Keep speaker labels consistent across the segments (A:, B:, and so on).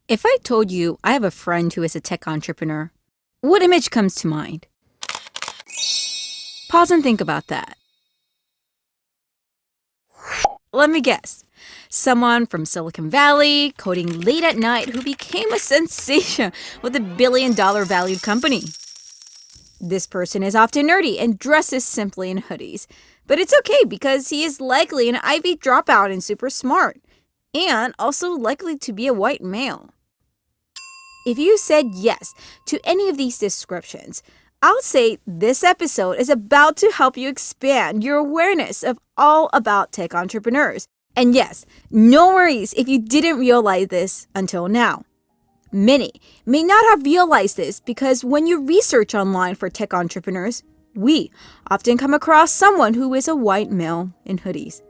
A: If I told you I have a friend who is a tech entrepreneur, what image comes to mind? Pause and think about that. Let me guess. Someone from Silicon Valley, coding late at night, who became a sensation with a billion-dollar valued company. This person is often nerdy and dresses simply in hoodies. But it's okay because he is likely an Ivy dropout and super smart, and also likely to be a white male. If you said yes to any of these descriptions, I'll say this episode is about to help you expand your awareness of all about tech entrepreneurs. And yes, no worries if you didn't realize this until now. Many may not have realized this because when you research online for tech entrepreneurs, we often come across someone who is a white male in hoodies.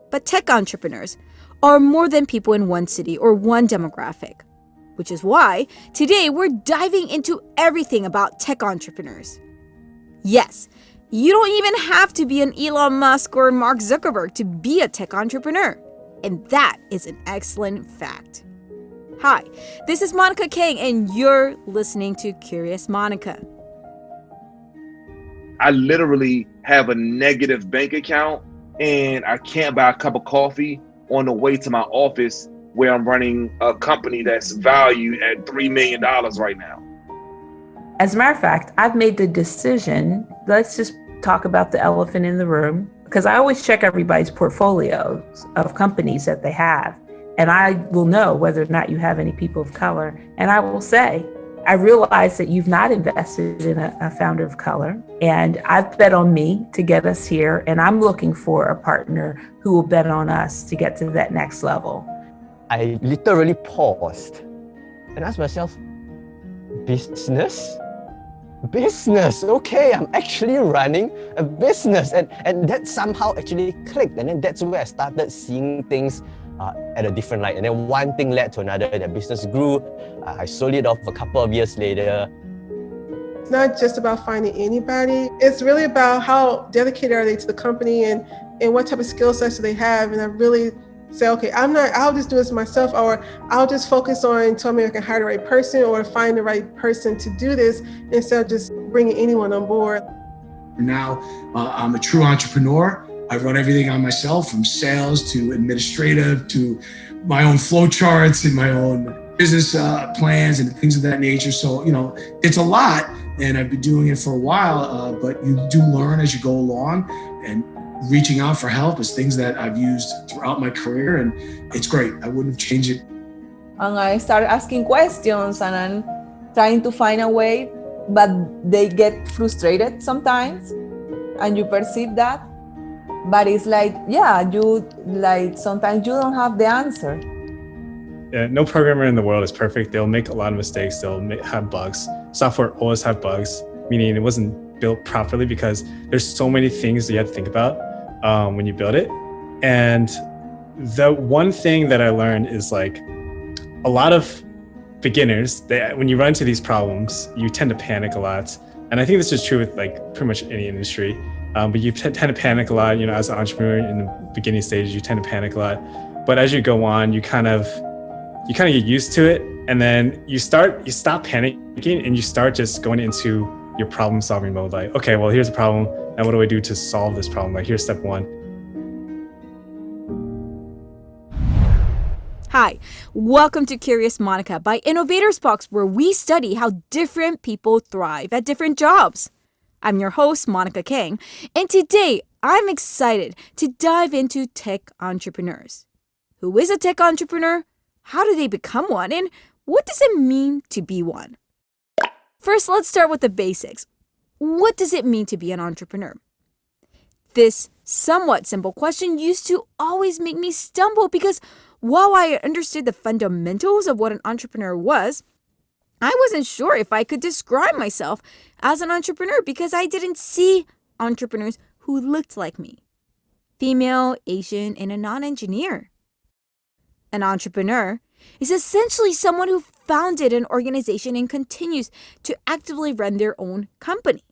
A: But tech entrepreneurs are more than people in one city or one demographic, which is why today we're diving into everything about tech entrepreneurs. Yes, you don't even have to be an Elon Musk or Mark Zuckerberg to be a tech entrepreneur, and that is an excellent fact. Hi, this is Monica Kang, and you're listening to Curious Monica.
B: I literally have a negative bank account and I can't buy a cup of coffee on the way to my office where I'm running a company that's valued at $3 million right now.
C: As a matter of fact, I've made the decision, let's just talk about the elephant in the room, because I always check everybody's portfolios of companies that they have. And I will know whether or not you have any people of color. And I will say, I realize that you've not invested in a founder of color, and I've bet on me to get us here, and I'm looking for a partner who will bet on us to get to that next level.
D: I literally paused and asked myself, business? Business, okay, I'm actually running a business. And that somehow actually clicked. And then that's where I started seeing things at a different light. And then one thing led to another, and the business grew. I sold it off a couple of years later.
E: It's not just about finding anybody. It's really about how dedicated are they to the company and what type of skill sets do they have. And I really say, okay, I'll just do this myself, or I'll just focus on telling me I can hire the right person or find the right person to do this instead of just bringing anyone on board.
F: Now I'm a true entrepreneur. I run everything on myself, from sales to administrative to my own flow charts and my own business plans and things of that nature. So, it's a lot, and I've been doing it for a while, but you do learn as you go along, and reaching out for help is things that I've used throughout my career, and it's great. I wouldn't change it.
G: And I started asking questions and I'm trying to find a way, but they get frustrated sometimes, and you perceive that. But it's like, sometimes you don't have the answer.
H: Yeah, no programmer in the world is perfect. They'll make a lot of mistakes. They'll have bugs. Software always have bugs, meaning it wasn't built properly because there's so many things that you have to think about when you build it. And the one thing that I learned is like a lot of beginners, when you run into these problems, you tend to panic a lot. And I think this is true with like pretty much any industry. But you tend to panic a lot, as an entrepreneur in the beginning stages, you tend to panic a lot. But as you go on, you kind of get used to it. And then you stop panicking and you start just going into your problem solving mode. Like, okay, well, here's the problem. Now what do I do to solve this problem? Like, here's step one.
A: Hi, welcome to Curious Monica by InnovatorsBox, where we study how different people thrive at different jobs. I'm your host, Monica Kang, and today I'm excited to dive into tech entrepreneurs. Who is a tech entrepreneur? How do they become one? And what does it mean to be one? First, let's start with the basics. What does it mean to be an entrepreneur? This somewhat simple question used to always make me stumble because while I understood the fundamentals of what an entrepreneur was, I wasn't sure if I could describe myself as an entrepreneur because I didn't see entrepreneurs who looked like me. Female, Asian, and a non-engineer. An entrepreneur is essentially someone who founded an organization and continues to actively run their own company.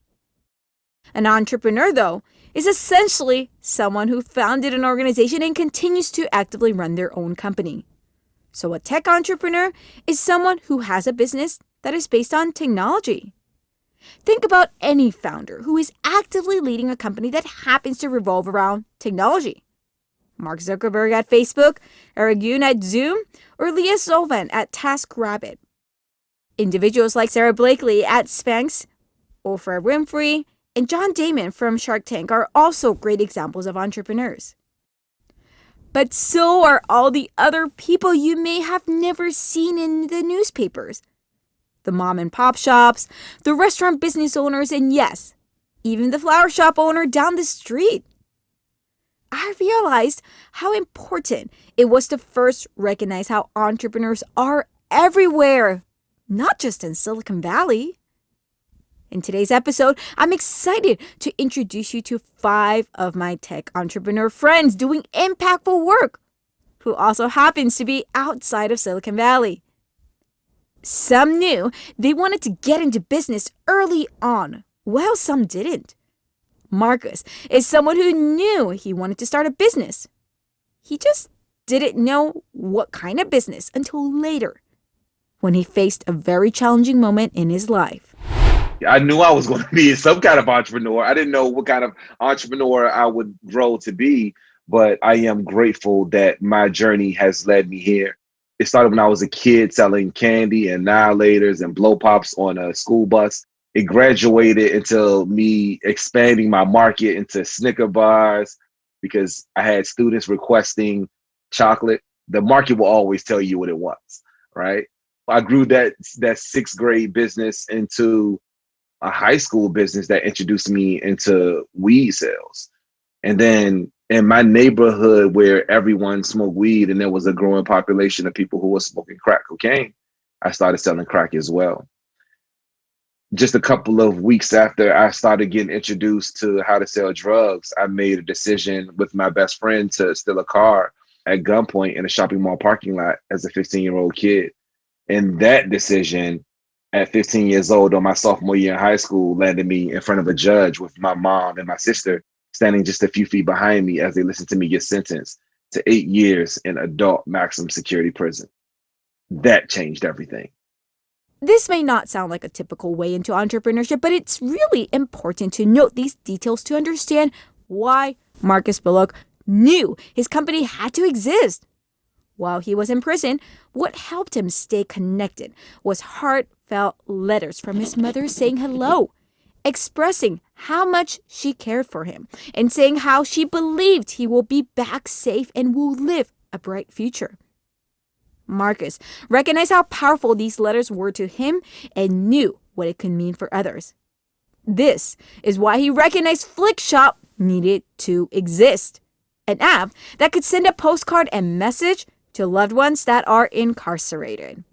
A: An entrepreneur, though, is essentially someone who founded an organization and continues to actively run their own company. So a tech entrepreneur is someone who has a business that is based on technology. Think about any founder who is actively leading a company that happens to revolve around technology. Mark Zuckerberg at Facebook, Eric Yuan at Zoom, or Leah Sullivan at TaskRabbit. Individuals like Sarah Blakely at Spanx, Oprah Winfrey, and John Damon from Shark Tank are also great examples of entrepreneurs. But so are all the other people you may have never seen in the newspapers. The mom and pop shops, the restaurant business owners, and yes, even the flower shop owner down the street. I realized how important it was to first recognize how entrepreneurs are everywhere, not just in Silicon Valley. In today's episode, I'm excited to introduce you to 5 of my tech entrepreneur friends doing impactful work, who also happens to be outside of Silicon Valley. Some knew they wanted to get into business early on, while some didn't. Marcus is someone who knew he wanted to start a business. He just didn't know what kind of business until later, when he faced a very challenging moment in his life.
B: I knew I was going to be some kind of entrepreneur. I didn't know what kind of entrepreneur I would grow to be, but I am grateful that my journey has led me here. It started when I was a kid selling candy and annihilators and blow pops on a school bus. It graduated into me expanding my market into Snicker bars because I had students requesting chocolate. The market will always tell you what it wants, right? I grew that 6th grade business into a high school business that introduced me into weed sales. And then in my neighborhood where everyone smoked weed and there was a growing population of people who were smoking crack cocaine, I started selling crack as well. Just a couple of weeks after I started getting introduced to how to sell drugs, I made a decision with my best friend to steal a car at gunpoint in a shopping mall parking lot as a 15-year-old kid. And that decision at 15 years old on my sophomore year in high school landed me in front of a judge with my mom and my sister standing just a few feet behind me as they listened to me get sentenced to 8 years in adult maximum security prison. That changed everything.
A: This may not sound like a typical way into entrepreneurship, but it's really important to note these details to understand why Marcus Bullock knew his company had to exist. While he was in prison, what helped him stay connected was heartfelt letters from his mother saying hello, expressing how much she cared for him, and saying how she believed he will be back safe and will live a bright future. Marcus recognized how powerful these letters were to him and knew what it could mean for others. This is why he recognized Flickshop needed to exist, an app that could send a postcard and message to loved ones that are incarcerated.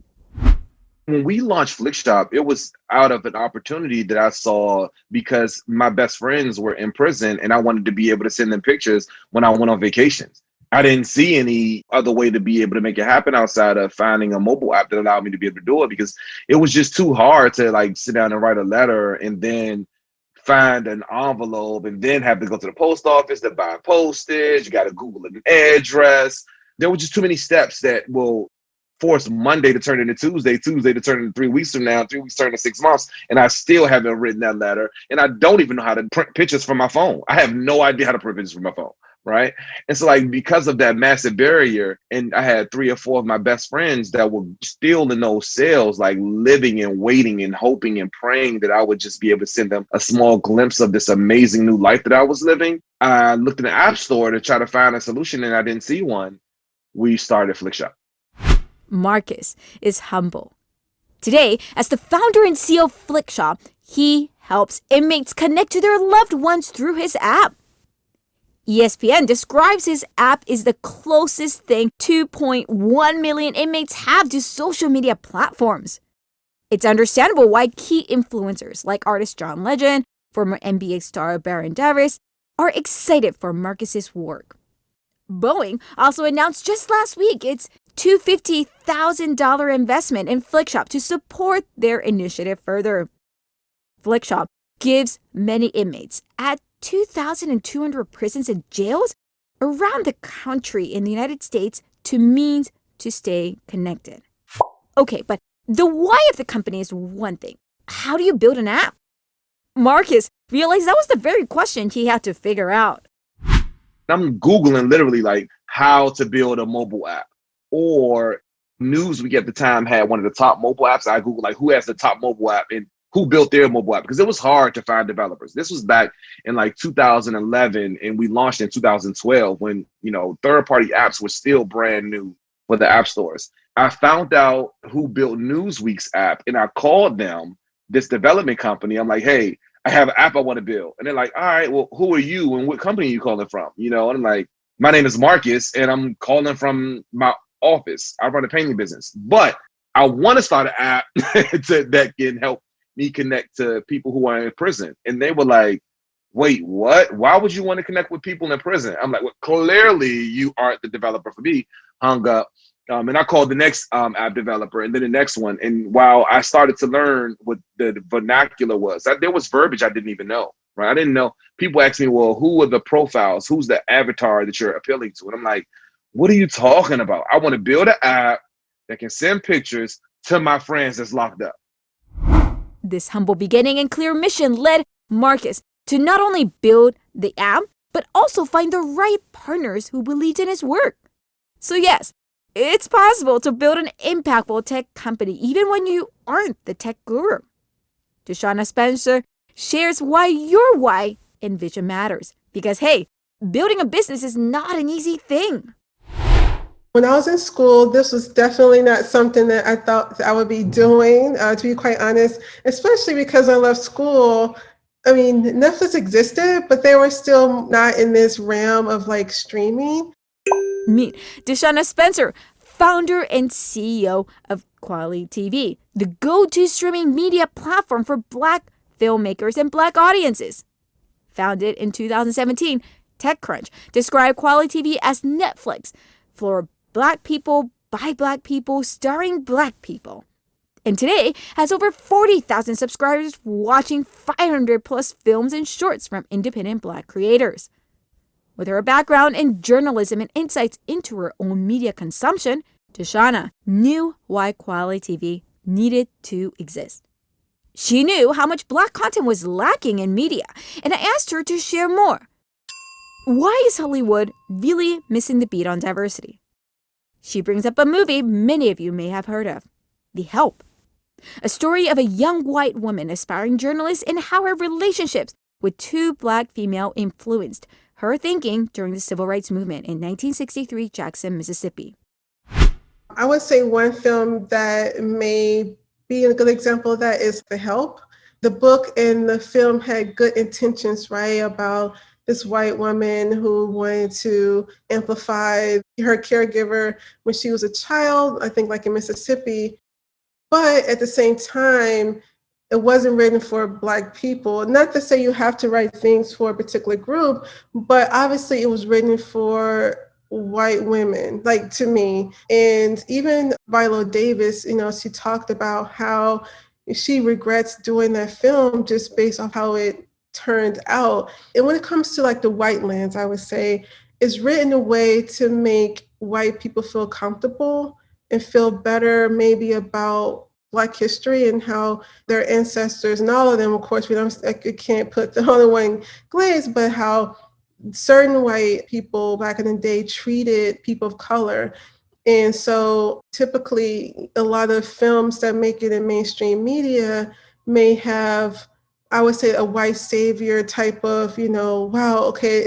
B: When we launched Flickshop, it was out of an opportunity that I saw because my best friends were in prison and I wanted to be able to send them pictures when I went on vacations. I didn't see any other way to be able to make it happen outside of finding a mobile app that allowed me to be able to do it, because it was just too hard to like sit down and write a letter and then find an envelope and then have to go to the post office to buy postage. You got to Google an address. There were just too many steps that will force Monday to turn into Tuesday, Tuesday to turn into 3 weeks from now, 3 weeks turn to 6 months, and I still haven't written that letter. And I don't even know how to print pictures from my phone. I have no idea how to print pictures from my phone, right? And so like because of that massive barrier, and I had 3 or 4 of my best friends that were still in those cells, like living and waiting and hoping and praying that I would just be able to send them a small glimpse of this amazing new life that I was living. I looked in the App Store to try to find a solution and I didn't see one. We started Flickshop.
A: Marcus is humble. Today, as the founder and CEO of Flickshop, he helps inmates connect to their loved ones through his app. ESPN describes his app is the closest thing 2.1 million inmates have to social media platforms. It's understandable why key influencers like artist John Legend, former NBA star Baron Davis, are excited for Marcus's work. Boeing also announced just last week its $250,000 investment in Flickshop to support their initiative further. Flickshop gives many inmates at 2,200 prisons and jails around the country in the United States to means to to stay connected. Okay, but the why of the company is one thing. How do you build an app? Marcus realized that was the very question he had to figure out.
B: I'm Googling literally like how to build a mobile app, or Newsweek at the time had one of the top mobile apps. I Googled like who has the top mobile app and who built their mobile app, because it was hard to find developers. This was back in like 2011, and we launched in 2012 when, third-party apps were still brand new for the app stores. I found out who built Newsweek's app, and I called them, this development company. I'm like, hey, I have an app I want to build. And they're like, all right, well, who are you and what company are you calling from? And I'm like, my name is Marcus, and I'm calling from my office. I run a painting business, but I want to start an app that can help me connect to people who are in prison. And they were like, wait, what? Why would you want to connect with people in prison? I'm like, well, clearly you aren't the developer for me. Hung up. And I called the next app developer, and then the next one. And while I started to learn what the vernacular was, there was verbiage I didn't even know, right? I didn't know. People ask me, well, who are the profiles? Who's the avatar that you're appealing to? And I'm like, what are you talking about? I want to build an app that can send pictures to my friends that's locked up.
A: This humble beginning and clear mission led Marcus to not only build the app, but also find the right partners who believed in his work. So yes, it's possible to build an impactful tech company even when you aren't the tech guru. DeShuna Spencer shares why your why and vision matters. Because hey, building a business is not an easy thing.
E: When I was in school, this was definitely not something that I thought I would be doing, to be quite honest, especially because I left school. I mean, Netflix existed, but they were still not in this realm of like streaming.
A: Meet DeShuna Spencer, founder and CEO of Quality TV, the go-to streaming media platform for Black filmmakers and Black audiences. Founded in 2017, TechCrunch described Quality TV as Netflix for Black people, by Black people, starring Black people. And today has over 40,000 subscribers watching 500 plus films and shorts from independent Black creators. With her background in journalism and insights into her own media consumption, DeShuna knew why Quality TV needed to exist. She knew how much Black content was lacking in media, and I asked her to share more. Why is Hollywood really missing the beat on diversity? She brings up a movie many of you may have heard of, The Help, a story of a young white woman aspiring journalist and how her relationships with two Black females influenced her thinking during the Civil Rights Movement in 1963 Jackson, Mississippi.
E: I would say one film that may be a good example of that is The Help. The book and the film had good intentions, right, about this white woman who wanted to amplify her caregiver when she was a child, I think like in Mississippi. But at the same time, it wasn't written for Black people. Not to say you have to write things for a particular group, but obviously it was written for white women, like to me. And even Viola Davis, she talked about how she regrets doing that film just based off how it turned out. And when it comes to like the white lens, I would say it's written a way to make white people feel comfortable and feel better maybe about Black history and how their ancestors, and all of them, of course, I can't put the other one glaze, but how certain white people back in the day treated people of color. And so typically a lot of films that make it in mainstream media may have, I would say, a white savior type of, wow, okay,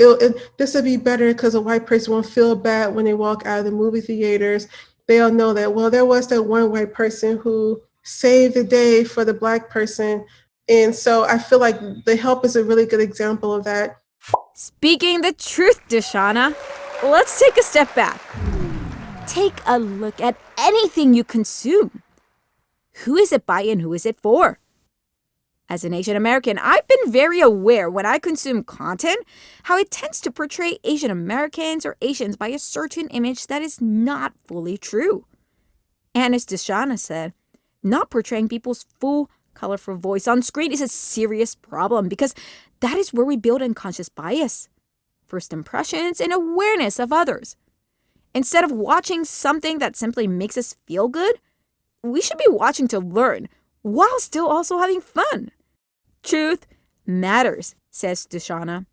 E: this would be better because a white person won't feel bad when they walk out of the movie theaters. They'll know that, well, there was that one white person who saved the day for the Black person. And so I feel like The Help is a really good example of that.
A: Speaking the truth, DeShuna, let's take a step back. Take a look at anything you consume. Who is it by and who is it for? As an Asian American, I've been very aware when I consume content how it tends to portray Asian Americans or Asians by a certain image that is not fully true. And as DeShuna said, not portraying people's full, colorful voice on screen is a serious problem because that is where we build unconscious bias, first impressions, and awareness of others. Instead of watching something that simply makes us feel good, we should be watching to learn while still also having fun. Truth matters, says DeShuna.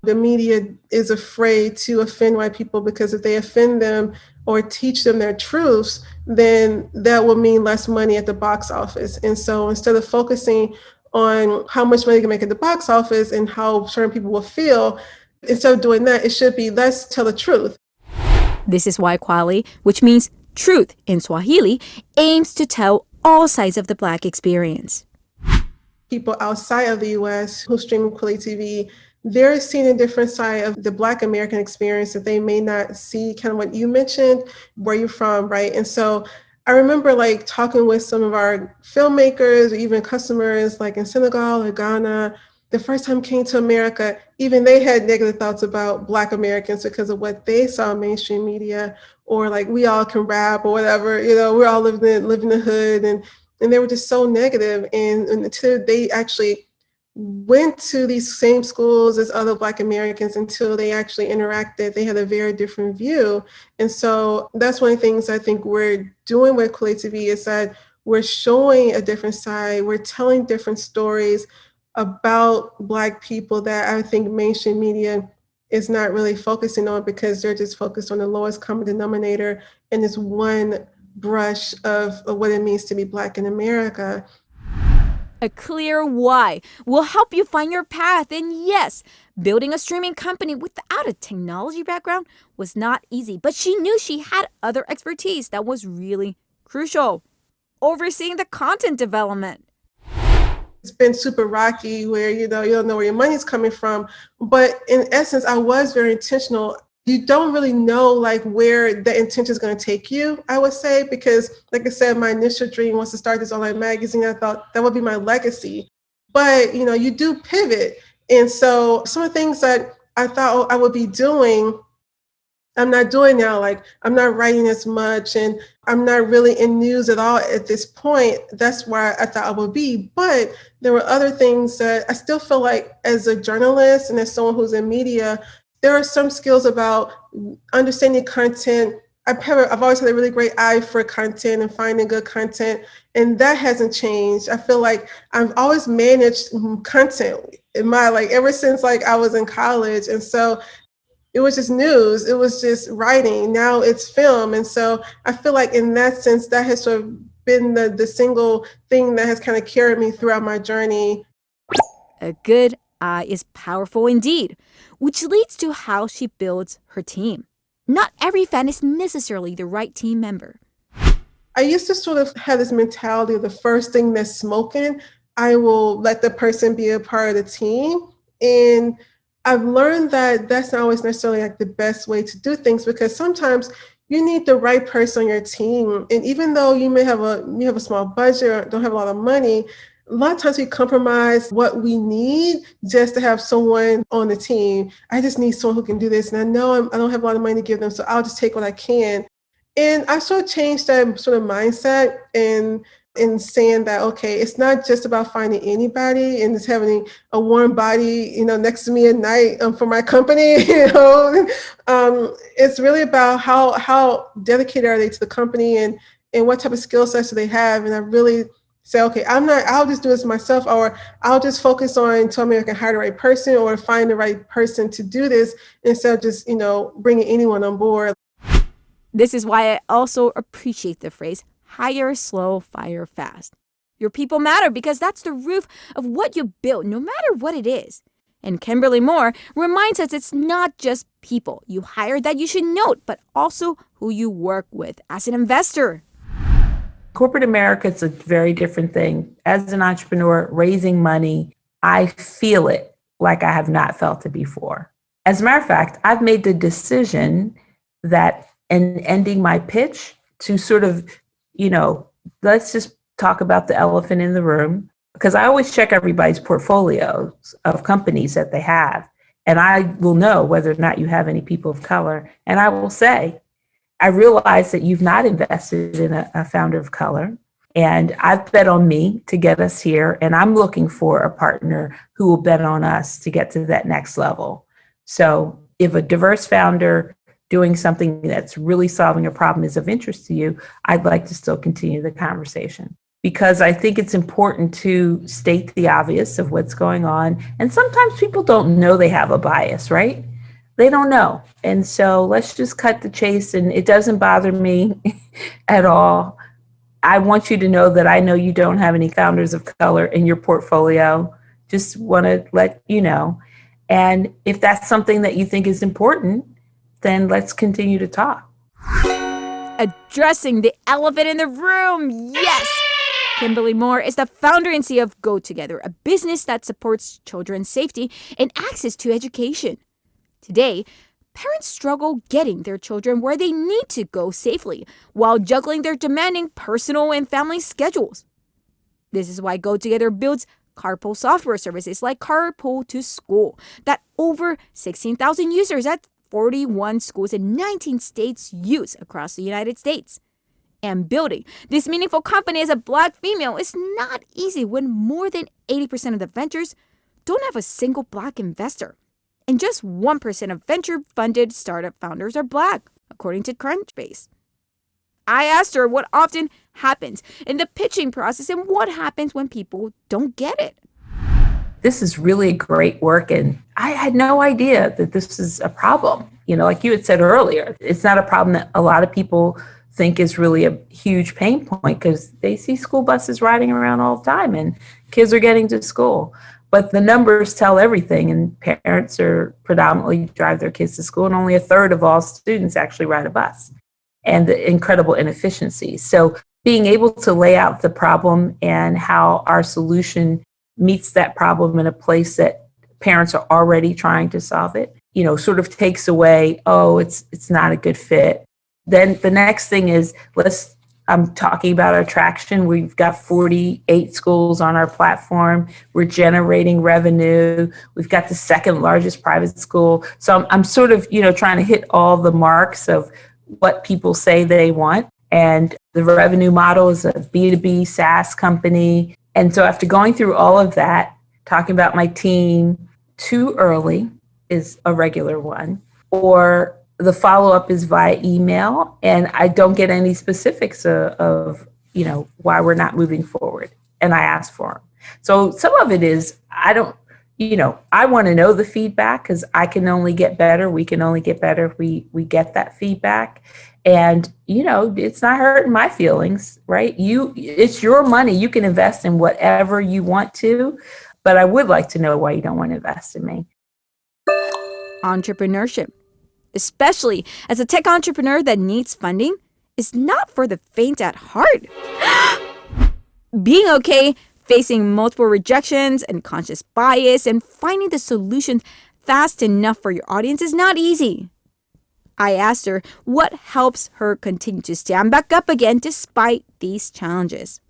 E: The media is afraid to offend white people because if they offend them or teach them their truths, then that will mean less money at the box office. And so instead of focusing on how much money you can make at the box office and how certain people will feel, instead of doing that, it should be let's tell the truth.
A: This is why Kwali, which means truth in Swahili, aims to tell all sides of the Black experience.
E: People outside of the US who stream Kwali TV, they're seeing a different side of the Black American experience that they may not see, kind of what you mentioned, where you're from, right? And so I remember like talking with some of our filmmakers or even customers like in Senegal or Ghana. The first time came to America, even they had negative thoughts about Black Americans because of what they saw in mainstream media, or like we all can rap or whatever, we're all living in the hood, and they were just so negative. And until they actually went to these same schools as other Black Americans, until they actually interacted, they had a very different view. And so that's one of the things I think we're doing with Kwali TV is that we're showing a different side, we're telling different stories about Black people that I think mainstream media is not really focusing on because they're just focused on the lowest common denominator and this one brush of what it means to be Black in America.
A: A clear why will help you find your path. And yes, building a streaming company without a technology background was not easy, but she knew she had other expertise that was really crucial. Overseeing the content development.
E: It's been super rocky where, you don't know where your money's coming from. But in essence, I was very intentional. You don't really know like where the intention is going to take you, I would say, because like I said, my initial dream was to start this online magazine. I thought that would be my legacy. But, you do pivot. And so some of the things that I thought I would be doing, I'm not doing now. Like I'm not writing as much and I'm not really in news at all at this point. That's where I thought I would be. But there were other things that I still feel like as a journalist and as someone who's in media, there are some skills about understanding content. I've always had a really great eye for content and finding good content, and that hasn't changed. I feel like I've always managed content in my ever since I was in college, and so it was just news. It was just writing. Now it's film, and so I feel like in that sense, that has sort of been the single thing that has kind of carried me throughout my journey.
A: A good eye is powerful indeed, which leads to how she builds her team. Not every fan is necessarily the right team member.
E: I used to sort of have this mentality of the first thing that's smoking, I will let the person be a part of the team. And I've learned that that's not always necessarily the best way to do things, because sometimes you need the right person on your team. And even though you may have a small budget or don't have a lot of money, a lot of times we compromise what we need just to have someone on the team. I just need someone who can do this. And I know I don't have a lot of money to give them, so I'll just take what I can. And I sort of changed that sort of mindset in saying that, okay, it's not just about finding anybody and just having a warm body, next to me at night for my company. It's really about how dedicated are they to the company and what type of skill sets do they have. And I really say, okay, I'll just do this myself, or I'll just focus on telling me I can hire the right person or find the right person to do this instead of just, bringing anyone on board.
A: This is why I also appreciate the phrase, hire slow, fire fast. Your people matter because that's the roof of what you build, no matter what it is. And Kimberly Moore reminds us it's not just people you hire that you should note, but also who you work with as an investor.
C: Corporate America is a very different thing. As an entrepreneur, raising money, I feel it like I have not felt it before. As a matter of fact, I've made the decision that in ending my pitch to sort of, let's just talk about the elephant in the room, because I always check everybody's portfolios of companies that they have. And I will know whether or not you have any people of color. And I will say, I realize that you've not invested in a founder of color, and I've bet on me to get us here, and I'm looking for a partner who will bet on us to get to that next level. So if a diverse founder doing something that's really solving a problem is of interest to you, I'd like to still continue the conversation. Because I think it's important to state the obvious of what's going on. And sometimes people don't know they have a bias, right? They don't know. And so let's just cut the chase. And it doesn't bother me at all. I want you to know that I know you don't have any founders of color in your portfolio. Just want to let you know. And if that's something that you think is important, then let's continue to talk.
A: Addressing the elephant in the room. Yes. Kimberly Moore is the founder and CEO of Go Together, a business that supports children's safety and access to education. Today, parents struggle getting their children where they need to go safely while juggling their demanding personal and family schedules. This is why Go Together builds carpool software services like Carpool to School that over 16,000 users at 41 schools in 19 states use across the United States. And building this meaningful company as a Black female is not easy when more than 80% of the ventures don't have a single Black investor. And just 1% of venture-funded startup founders are Black, according to Crunchbase. I asked her what often happens in the pitching process and what happens when people don't get it.
C: This is really great work, and I had no idea that this is a problem. You know, like you had said earlier, it's not a problem that a lot of people think is really a huge pain point because they see school buses riding around all the time and kids are getting to school. But the numbers tell everything, and parents are predominantly drive their kids to school, and only a third of all students actually ride a bus, and the incredible inefficiencies. So being able to lay out the problem and how our solution meets that problem in a place that parents are already trying to solve it, you know, sort of takes away, oh, it's not a good fit. Then the next thing is, I'm talking about our traction. We've got 48 schools on our platform. We're generating revenue. We've got the second largest private school. So I'm sort of, you know, trying to hit all the marks of what people say they want. And the revenue model is a B2B SaaS company. And so after going through all of that, talking about my team, too early is a regular one, or the follow-up is via email, and I don't get any specifics of you know, why we're not moving forward, and I ask for them. So some of it is, I want to know the feedback because I can only get better. We can only get better if we get that feedback. And, you know, it's not hurting my feelings, right? It's your money. You can invest in whatever you want to, but I would like to know why you don't want to invest in me.
A: Entrepreneurship, especially as a tech entrepreneur that needs funding, is not for the faint at heart. Being okay facing multiple rejections and conscious bias and finding the solution fast enough for your audience is not easy. I asked her what helps her continue to stand back up again despite these challenges.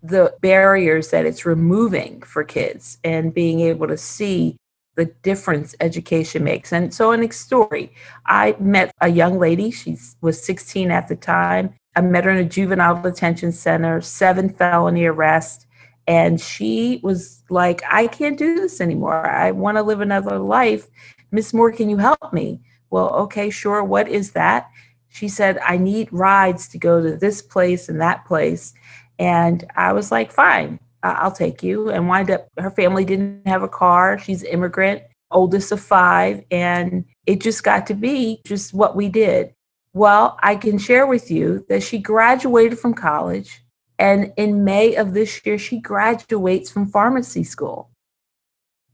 C: The barriers that it's removing for kids and being able to see the difference education makes. And so in a story, I met a young lady. She was 16 at the time. I met her in a juvenile detention center, 7 felony arrests. And she was like, I can't do this anymore. I want to live another life. Miss Moore, can you help me? Well, okay, sure. What is that? She said, I need rides to go to this place and that place. And I was like, fine, I'll take you. And wind up, her family didn't have a car. She's an immigrant, oldest of 5. And it just got to be just what we did. Well, I can share with you that she graduated from college. And in May of this year, she graduates from pharmacy school.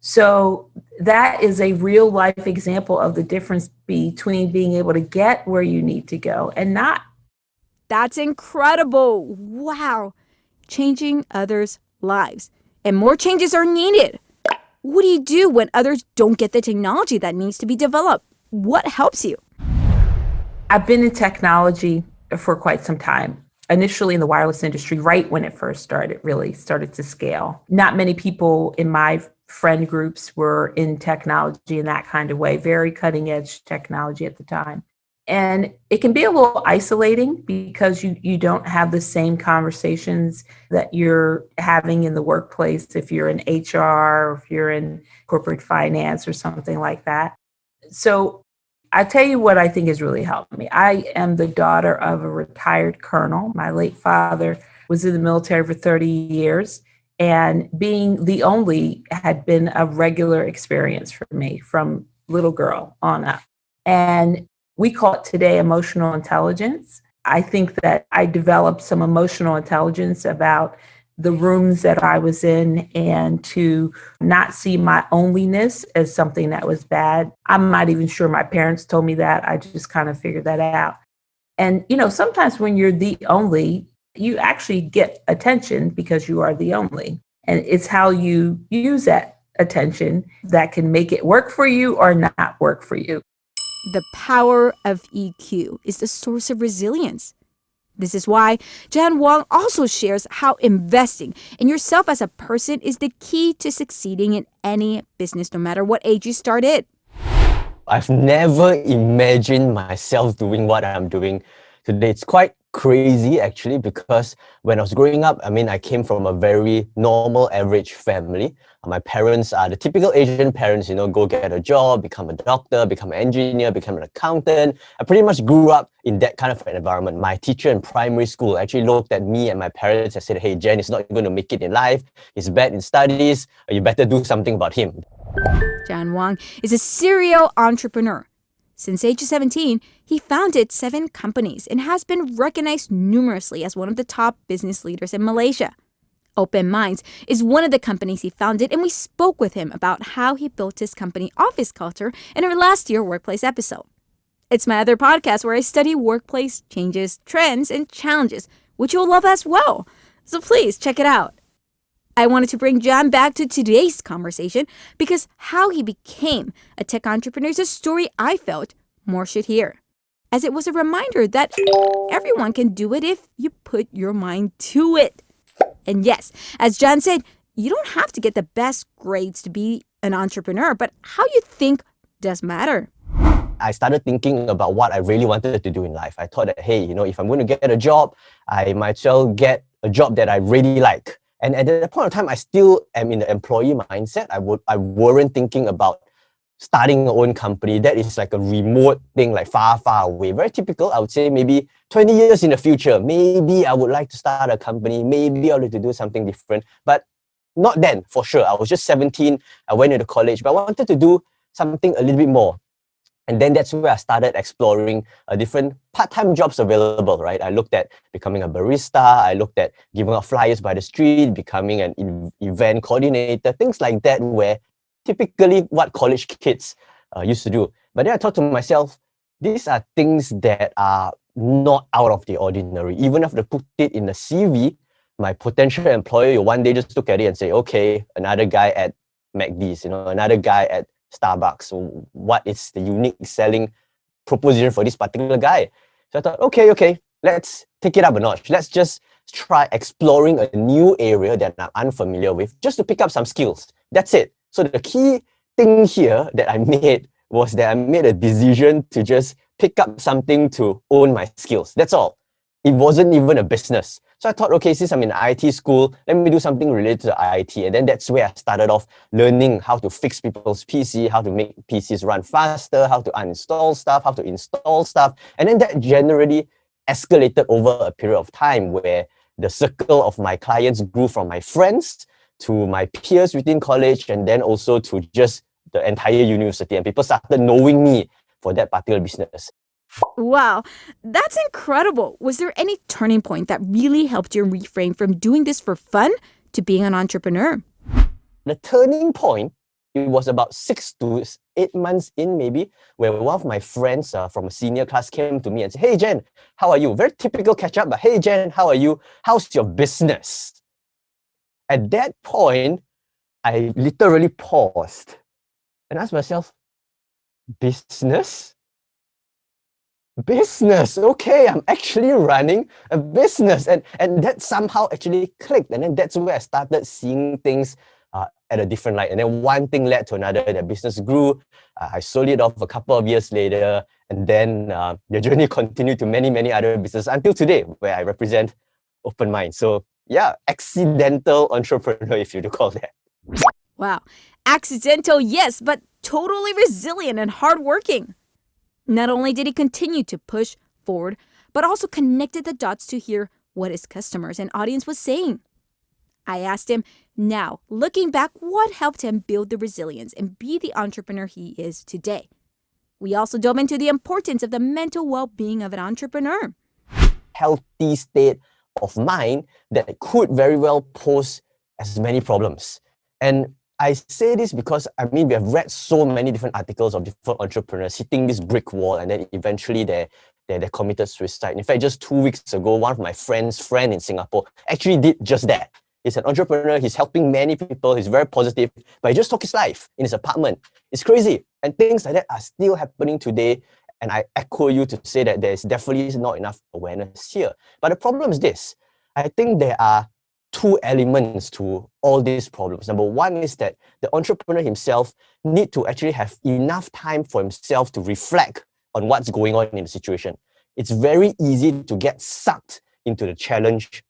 C: So that is a real life example of the difference between being able to get where you need to go and not.
A: That's incredible. Wow. Changing others' lives. And more changes are needed. What do you do when others don't get the technology that needs to be developed? What helps you?
C: I've been in technology for quite some time. Initially in the wireless industry, right when it first started, really started to scale. Not many people in my friend groups were in technology in that kind of way, very cutting edge technology at the time. And it can be a little isolating because you don't have the same conversations that you're having in the workplace if you're in HR or if you're in corporate finance or something like that. So I tell you what I think has really helped me. I am the daughter of a retired colonel. My late father was in the military for 30 years, and being the only had been a regular experience for me from little girl on up. And we call it today emotional intelligence. I think that I developed some emotional intelligence about the rooms that I was in and to not see my onlyness as something that was bad. I'm not even sure my parents told me that. I just kind of figured that out. And, sometimes when you're the only, you actually get attention because you are the only. And it's how you use that attention that can make it work for you or not work for you.
A: The power of EQ is the source of resilience. This is why Jan Wong also shares how investing in yourself as a person is the key to succeeding in any business, no matter what age you start it.
D: I've never imagined myself doing what I'm doing today. It's quite crazy actually, because when I was growing up, I came from a very normal, average family. My parents are the typical Asian parents, go get a job, become a doctor, become an engineer, become an accountant. I pretty much grew up in that kind of an environment. My teacher in primary school actually looked at me and my parents and said, "Hey, Jen is not going to make it in life. He's bad in studies. You better do something about him."
A: Jan Wong is a serial entrepreneur. Since age 17, he founded 7 companies and has been recognized numerously as one of the top business leaders in Malaysia. Open Minds is one of the companies he founded, and we spoke with him about how he built his company office culture in our last year workplace episode. It's my other podcast where I study workplace changes, trends, and challenges, which you'll love as well. So please check it out. I wanted to bring Jan back to today's conversation because how he became a tech entrepreneur is a story I felt more should hear, as it was a reminder that everyone can do it if you put your mind to it. And yes, as Jan said, you don't have to get the best grades to be an entrepreneur, but how you think does matter.
D: I started thinking about what I really wanted to do in life. I thought that, hey, if I'm going to get a job, I might as well get a job that I really like. And at that point of time, I still am in the employee mindset. I weren't thinking about starting your own company. That is like a remote thing, like far, far away. Very typical, I would say maybe 20 years in the future. Maybe I would like to start a company. Maybe I would like to do something different. But not then, for sure. I was just 17. I went into college, but I wanted to do something a little bit more. And then that's where I started exploring different part-time jobs available, right? I looked at becoming a barista. I looked at giving out flyers by the street, becoming an event coordinator, things like that, where typically what college kids used to do. But then I thought to myself, these are things that are not out of the ordinary. Even if they put it in the CV, my potential employer will one day just look at it and say, okay, another guy at McD's, another guy at Starbucks. What is the unique selling proposition for this particular guy? So I thought, okay, let's take it up a notch. Let's just try exploring a new area that I'm unfamiliar with, just to pick up some skills. That's it. So the key thing here that I made was that I made a decision to just pick up something to own my skills. That's all. It wasn't even a business. So I thought, okay, since I'm in IT school, let me do something related to IT. And then that's where I started off learning how to fix people's PC, how to make PCs run faster, how to uninstall stuff, how to install stuff. And then that generally escalated over a period of time where the circle of my clients grew from my friends to my peers within college, and then also to just the entire university. And people started knowing me for that particular business.
A: Wow, that's incredible. Was there any turning point that really helped you reframe from doing this for fun to being an entrepreneur?
D: The turning point, it was about 6 to 8 months in maybe, where one of my friends from a senior class came to me and said, "Hey Jen, how are you?" Very typical catch up, but "Hey Jen, how are you? How's your business?" At that point, I literally paused and asked myself, business? Business, okay, I'm actually running a business. And that somehow actually clicked. And then that's where I started seeing things at a different light. And then one thing led to another. The business grew. I sold it off a couple of years later. And then the journey continued to many, many other businesses until today, where I represent Open Mind. So yeah, accidental entrepreneur, if you do call that.
A: Wow, accidental, yes, but totally resilient and hardworking. Not only did he continue to push forward, but also connected the dots to hear what his customers and audience was saying. I asked him, now, looking back, what helped him build the resilience and be the entrepreneur he is today? We also dove into the importance of the mental well-being of an entrepreneur.
D: Healthy state of mind that could very well pose as many problems. And I say this because, we have read so many different articles of different entrepreneurs hitting this brick wall and then eventually they committed suicide. In fact, just 2 weeks ago, one of my friend in Singapore actually did just that. He's an entrepreneur, he's helping many people, he's very positive, but he just took his life in his apartment. It's crazy. And things like that are still happening today. And I echo you to say that there's definitely not enough awareness here. But the problem is this. I think there are two elements to all these problems. Number one is that the entrepreneur himself need to actually have enough time for himself to reflect on what's going on in the situation. It's very easy to get sucked into the challenge,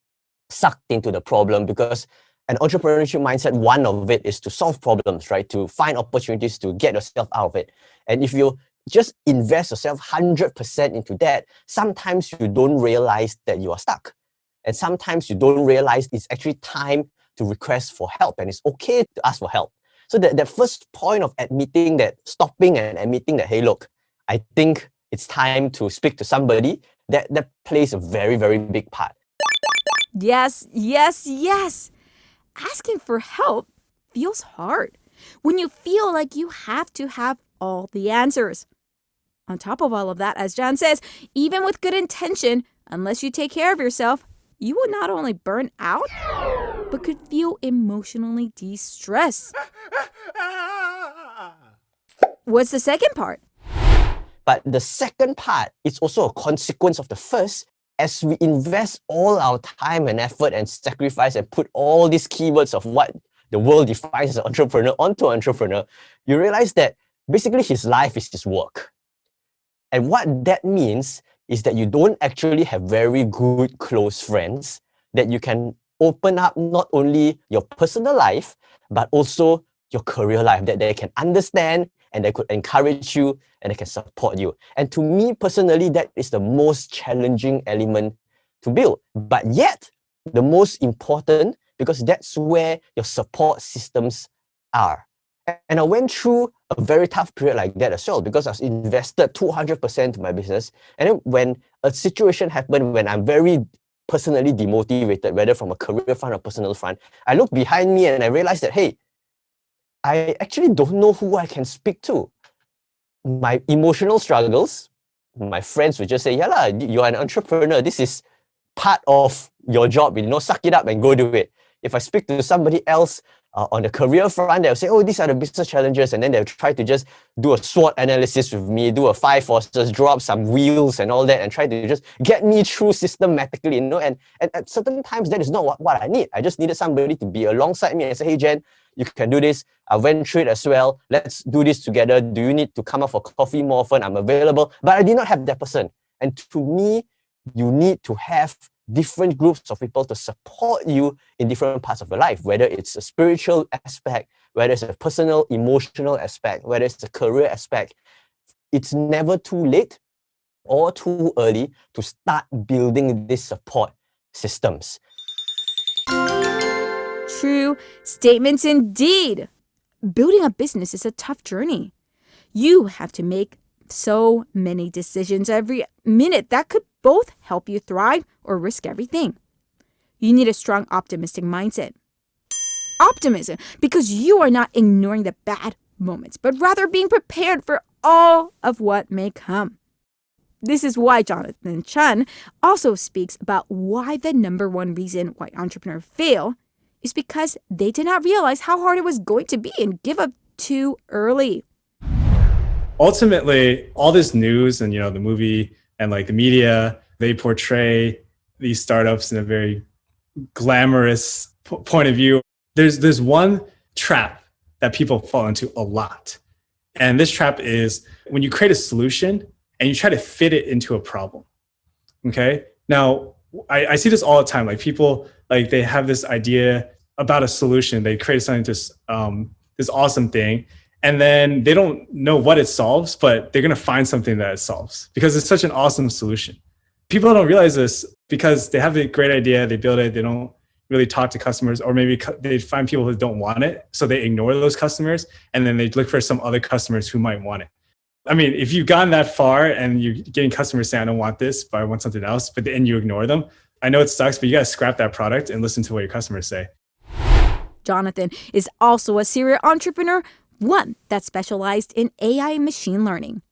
D: sucked into the problem, because an entrepreneurship mindset, one of it is to solve problems, right? To find opportunities to get yourself out of it. And if you just invest yourself 100% into that, sometimes you don't realize that you are stuck. And sometimes you don't realize it's actually time to request for help, and it's okay to ask for help. So that first point of admitting that, stopping and admitting that, hey, look, I think it's time to speak to somebody, that plays a very, very big part.
A: Yes. Asking for help feels hard when you feel like you have to have all the answers. On top of all of that, as Jan says, even with good intention, unless you take care of yourself, you will not only burn out, but could feel emotionally de-stressed. What's the second part?
D: But the second part is also a consequence of the first. As we invest all our time and effort and sacrifice and put all these keywords of what the world defines as an entrepreneur onto an entrepreneur, you realize that basically his life is his work. And what that means is that you don't actually have very good close friends that you can open up not only your personal life, but also your career life, that they can understand and they could encourage you and they can support you. And to me personally, that is the most challenging element to build, but yet the most important, because that's where your support systems are. And I went through a very tough period like that as well, because I've invested 200% into my business. And then when a situation happened, when I'm very personally demotivated, whether from a career front or personal front, I look behind me and I realized that, hey, I actually don't know who I can speak to. My emotional struggles, my friends would just say, yeah, you're an entrepreneur. This is part of your job. Suck it up and go do it. If I speak to somebody else on the career front, they'll say, oh, these are the business challenges. And then they'll try to just do a SWOT analysis with me, do a 5 forces, draw up some wheels and all that, and try to just get me through systematically, And at certain times, that is not what I need. I just needed somebody to be alongside me and say, hey, Jen, you can do this. I went through it as well. Let's do this together. Do you need to come up for coffee more often? I'm available. But I did not have that person. And to me, you need to have different groups of people to support you in different parts of your life, whether it's a spiritual aspect, whether it's a personal, emotional aspect, whether it's a career aspect. It's never too late or too early to start building these support systems.
A: True statements indeed. Building a business is a tough journey. You have to make so many decisions every minute that could both help you thrive or risk everything. You need a strong optimistic mindset. Optimism, because you are not ignoring the bad moments, but rather being prepared for all of what may come. This is why Jonathan Chen also speaks about why the number one reason why entrepreneurs fail is because they did not realize how hard it was going to be and give up too early.
H: Ultimately, all this news and the movie and the media, they portray these startups in a very glamorous point of view. There's one trap that people fall into a lot. And this trap is when you create a solution and you try to fit it into a problem. Okay? Now, I see this all the time. People, they have this idea about a solution. They create something, this awesome thing. and then they don't know what it solves, but they're going to find something that it solves because it's such an awesome solution. People don't realize this because they have a great idea, they build it, they don't really talk to customers, or maybe they find people who don't want it, so they ignore those customers, and then they look for some other customers who might want it. I mean, if you've gotten that far and you're getting customers saying, I don't want this, but I want something else, but then you ignore them, I know it sucks, but you got to scrap that product and listen to what your customers say.
A: Jonathan is also a serial entrepreneur, one that specialized in AI and machine learning.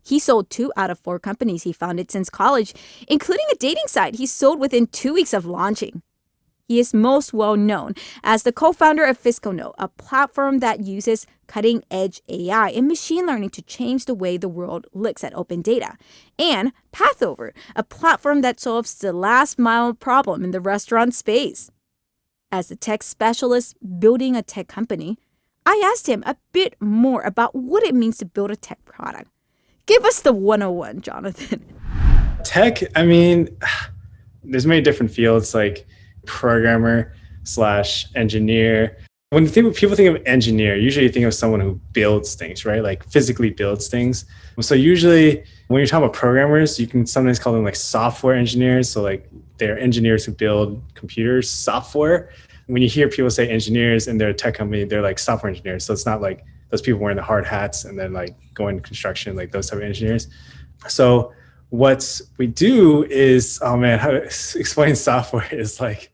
A: He sold 2 out of 4 companies he founded since college, including a dating site he sold within 2 weeks of launching. He is most well known as the co-founder of FiscoNote, a platform that uses cutting-edge AI and machine learning to change the way the world looks at open data, and Pathover, a platform that solves the last-mile problem in the restaurant space. As a tech specialist building a tech company, I asked him a bit more about what it means to build a tech product. Give us the 101, Jonathan.
H: Tech, I mean, there's many different fields like programmer / engineer. When people think of engineer, usually you think of someone who builds things, right? Like physically builds things. So usually when you're talking about programmers, you can sometimes call them like software engineers. So like they're engineers who build computers, software. When you hear people say engineers and they're a tech company, they're like software engineers. So it's not like those people wearing the hard hats and then like going to construction, like those type of engineers. So what we do is, oh man, how to explain software is like,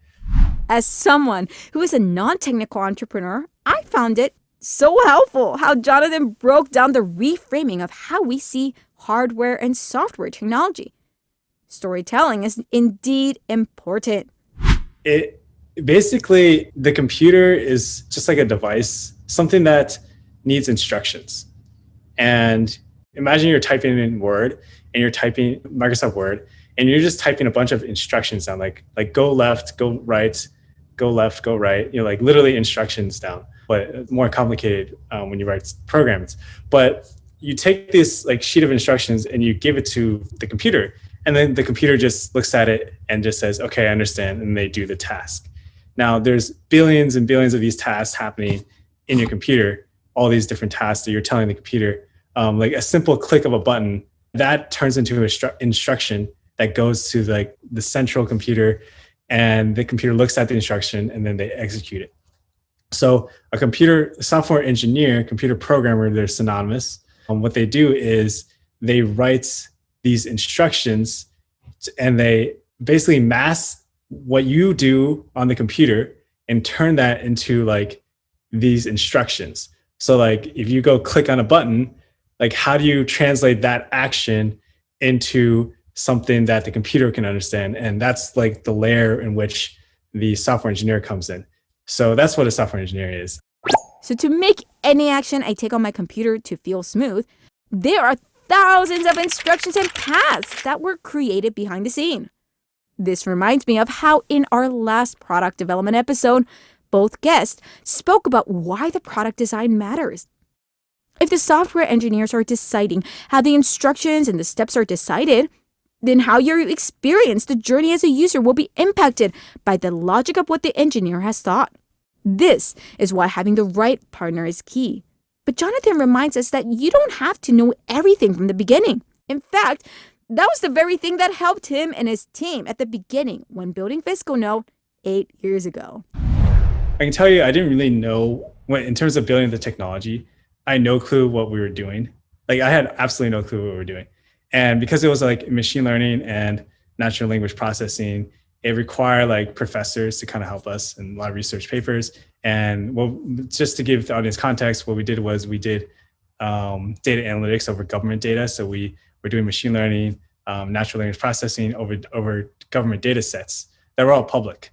A: as someone who is a non-technical entrepreneur, I found it so helpful how Jonathan broke down the reframing of how we see hardware and software technology. Storytelling is indeed important.
H: It basically, the computer is just like a device, something that needs instructions. And imagine you're typing in Word and you're typing Microsoft Word and you're just typing a bunch of instructions down, like go left, go right, go left, go right, like literally instructions down, but more complicated when you write programs. But you take this like sheet of instructions and you give it to the computer, and then the computer just looks at it and just says, okay, I understand, and they do the task. Now there's billions and billions of these tasks happening in your computer, all these different tasks that you're telling the computer. Like a simple click of a button, that turns into an instruction that goes to like the central computer, and the computer looks at the instruction and then they execute it. So a software engineer, computer programmer, they're synonymous. What they do is they write these instructions and they basically mask what you do on the computer and turn that into like these instructions. So like if you go click on a button, like how do you translate that action into something that the computer can understand? And that's like the layer in which the software engineer comes in. So that's what a software engineer is.
A: So to make any action I take on my computer to feel smooth, there are thousands of instructions and paths that were created behind the scene. This reminds me of how in our last product development episode, both guests spoke about why the product design matters. If the software engineers are deciding how the instructions and the steps are decided, then how your experience, the journey as a user, will be impacted by the logic of what the engineer has thought. This is why having the right partner is key. But Jonathan reminds us that you don't have to know everything from the beginning. In fact, that was the very thing that helped him and his team at the beginning when building FiscoNote 8 years ago.
H: I can tell you, I didn't really know in terms of building the technology, I had no clue what we were doing. Like I had absolutely no clue what we were doing. And because it was like machine learning and natural language processing, it required like professors to kind of help us in a lot of research papers. And well, just to give the audience context, what we did was we did data analytics over government data. So we were doing machine learning, natural language processing over government data sets that were all public.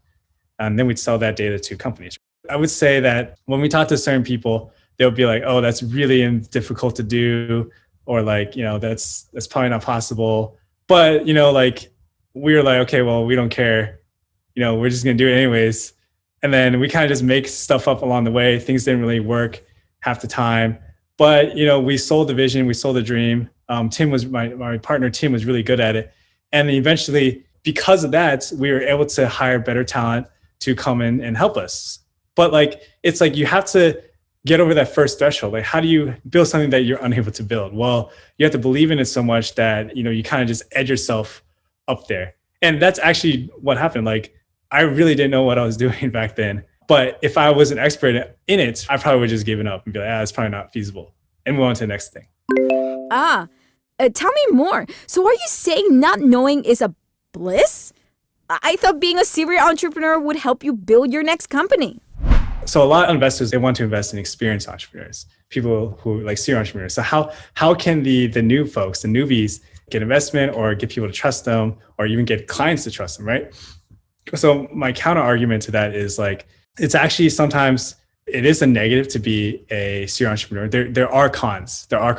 H: And then we'd sell that data to companies. I would say that when we talk to certain people, they'll be like, oh, that's really difficult to do. Or like, that's probably not possible. But, like we were like, okay, well, we don't care. We're just going to do it anyways. And then we kind of just make stuff up along the way. Things didn't really work half the time. But, we sold the vision, we sold the dream. Tim was my partner, Tim was really good at it. And then eventually, because of that, we were able to hire better talent to come in and help us. But like, it's like you have to get over that first threshold? Like, how do you build something that you're unable to build? Well, you have to believe in it so much that, you kind of just edge yourself up there. And that's actually what happened. Like, I really didn't know what I was doing back then. But if I was an expert in it, I probably would have just given up and be like, it's probably not feasible, and move on to the next thing.
A: Tell me more. So are you saying not knowing is a bliss? I thought being a serial entrepreneur would help you build your next company.
H: So a lot of investors, they want to invest in experienced entrepreneurs, people who like serial entrepreneurs. So how can the new folks, the newbies, get investment or get people to trust them or even get clients to trust them, right? So my counter argument to that is like, it's actually sometimes it is a negative to be a serial entrepreneur. There are cons. There are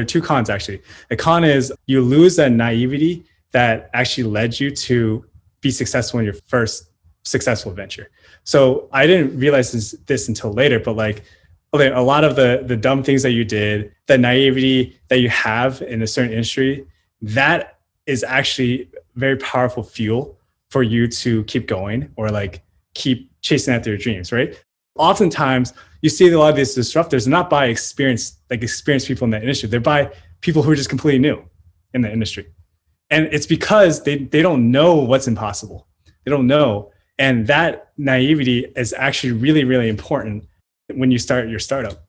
H: two cons actually. The con is you lose that naivety that actually led you to be successful in your first successful venture. So I didn't realize this until later, but like, okay, a lot of the dumb things that you did, the naivety that you have in a certain industry, that is actually very powerful fuel for you to keep going or like keep chasing after your dreams, right? Oftentimes you see a lot of these disruptors not by experienced people in that industry. They're by people who are just completely new in the industry. And it's because they don't know what's impossible. They don't know. And that naivety is actually really, really important when you start your startup.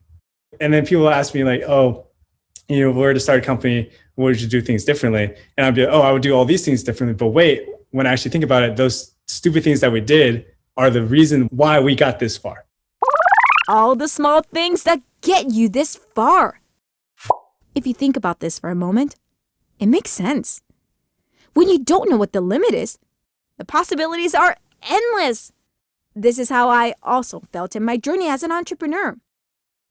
H: And then people ask me like, oh, where to start a company, would you do things differently? And I'd be like, I would do all these things differently. But wait, when I actually think about it, those stupid things that we did are the reason why we got this far.
A: All the small things that get you this far. If you think about this for a moment, it makes sense. When you don't know what the limit is, the possibilities are endless. This is how I also felt in my journey as an entrepreneur.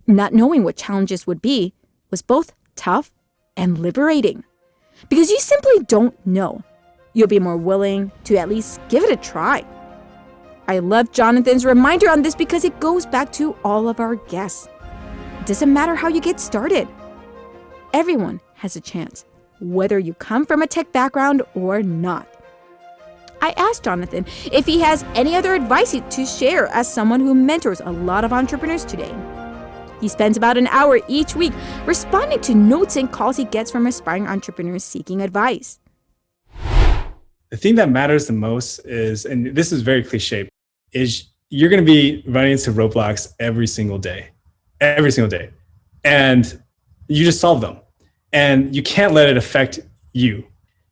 A: Not knowing what challenges would be was both tough and liberating. Because you simply don't know. You'll be more willing to at least give it a try. I love Jonathan's reminder on this because it goes back to all of our guests. It doesn't matter how you get started. Everyone has a chance, whether you come from a tech background or not. I asked Jonathan if he has any other advice to share as someone who mentors a lot of entrepreneurs today. He spends about an hour each week responding to notes and calls he gets from aspiring entrepreneurs seeking advice.
H: The thing that matters the most is, and this is very cliche, is you're going to be running into roadblocks every single day. And you just solve them. And you can't let it affect you.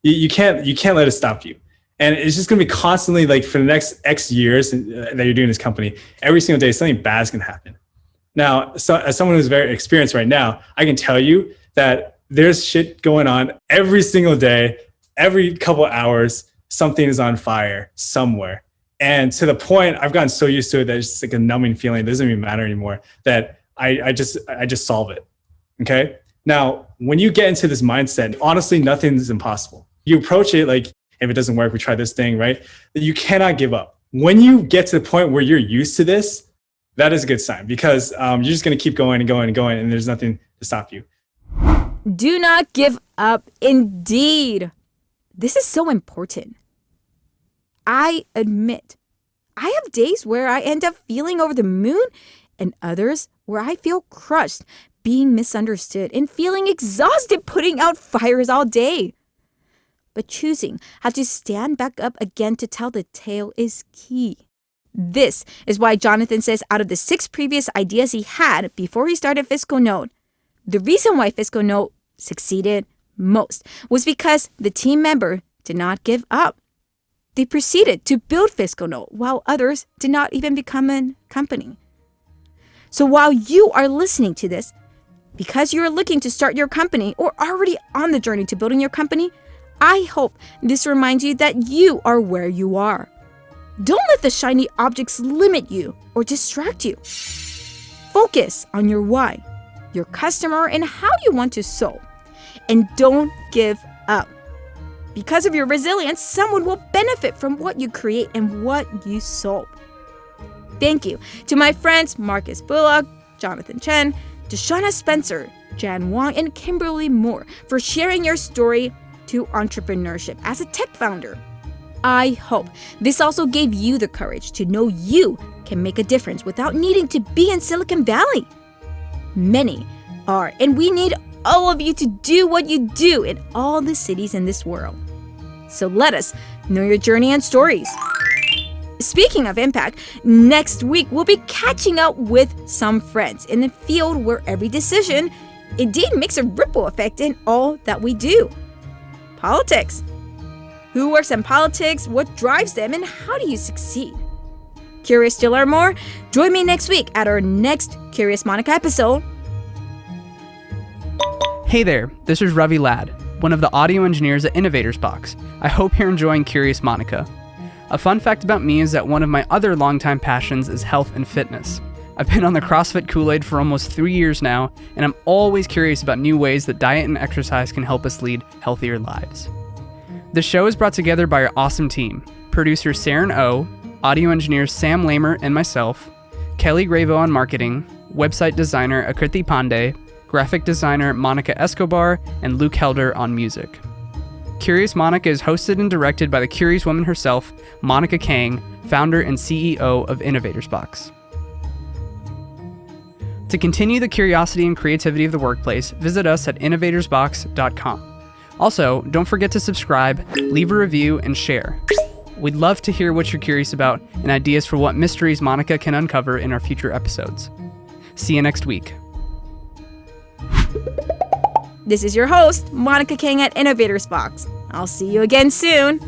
H: You can't let it stop you. And it's just going to be constantly like for the next X years that you're doing this company, every single day, something bad is going to happen. Now, so as someone who's very experienced right now, I can tell you that there's shit going on every single day, every couple of hours, something is on fire somewhere. And to the point, I've gotten so used to it that it's just like a numbing feeling. It doesn't even matter anymore, that I just solve it. Okay. Now, when you get into this mindset, honestly, nothing's impossible. You approach it like, if it doesn't work, we try this thing, right? You cannot give up. When you get to the point where you're used to this, that is a good sign because you're just going to keep going and going and going, and there's nothing to stop you.
A: Do not give up, indeed. This is so important. I admit, I have days where I end up feeling over the moon and others where I feel crushed, being misunderstood, and feeling exhausted putting out fires all day. But choosing how to stand back up again to tell the tale is key. This is why Jonathan says out of the 6 previous ideas he had before he started Fiscal Note, the reason why Fiscal Note succeeded most was because the team member did not give up. They proceeded to build Fiscal Note while others did not even become a company. So while you are listening to this, because you are looking to start your company or already on the journey to building your company, I hope this reminds you that you are where you are. Don't let the shiny objects limit you or distract you. Focus on your why, your customer, and how you want to solve. And don't give up. Because of your resilience, someone will benefit from what you create and what you solve. Thank you to my friends Marcus Bullock, Jonathan Chen, DeShuna Spencer, Jan Wong, and Kimberly Moore for sharing your story to entrepreneurship as a tech founder. I hope this also gave you the courage to know you can make a difference without needing to be in Silicon Valley. Many are, and we need all of you to do what you do in all the cities in this world. So let us know your journey and stories. Speaking of impact, next week we'll be catching up with some friends in the field where every decision indeed makes a ripple effect in all that we do. Politics. Who works in politics? What drives them? And how do you succeed? Curious to learn more? Join me next week at our next Curious Monica episode.
I: Hey there, this is Ravi Ladd, one of the audio engineers at InnovatorsBox. I hope you're enjoying Curious Monica. A fun fact about me is that one of my other longtime passions is health and fitness. I've been on the CrossFit Kool-Aid for almost 3 years now, and I'm always curious about new ways that diet and exercise can help us lead healthier lives. The show is brought together by our awesome team: producer Saren O, audio engineers Sam Lamer and myself, Kelly Gravo on marketing, website designer Akriti Pandey, graphic designer Monica Escobar, and Luke Helder on music. Curious Monica is hosted and directed by the curious woman herself, Monica Kang, founder and CEO of InnovatorsBox. To continue the curiosity and creativity of the workplace, visit us at innovatorsbox.com. Also, don't forget to subscribe, leave a review, and share. We'd love to hear what you're curious about and ideas for what mysteries Monica can uncover in our future episodes. See you next week.
A: This is your host, Monica Kang at InnovatorsBox. I'll see you again soon.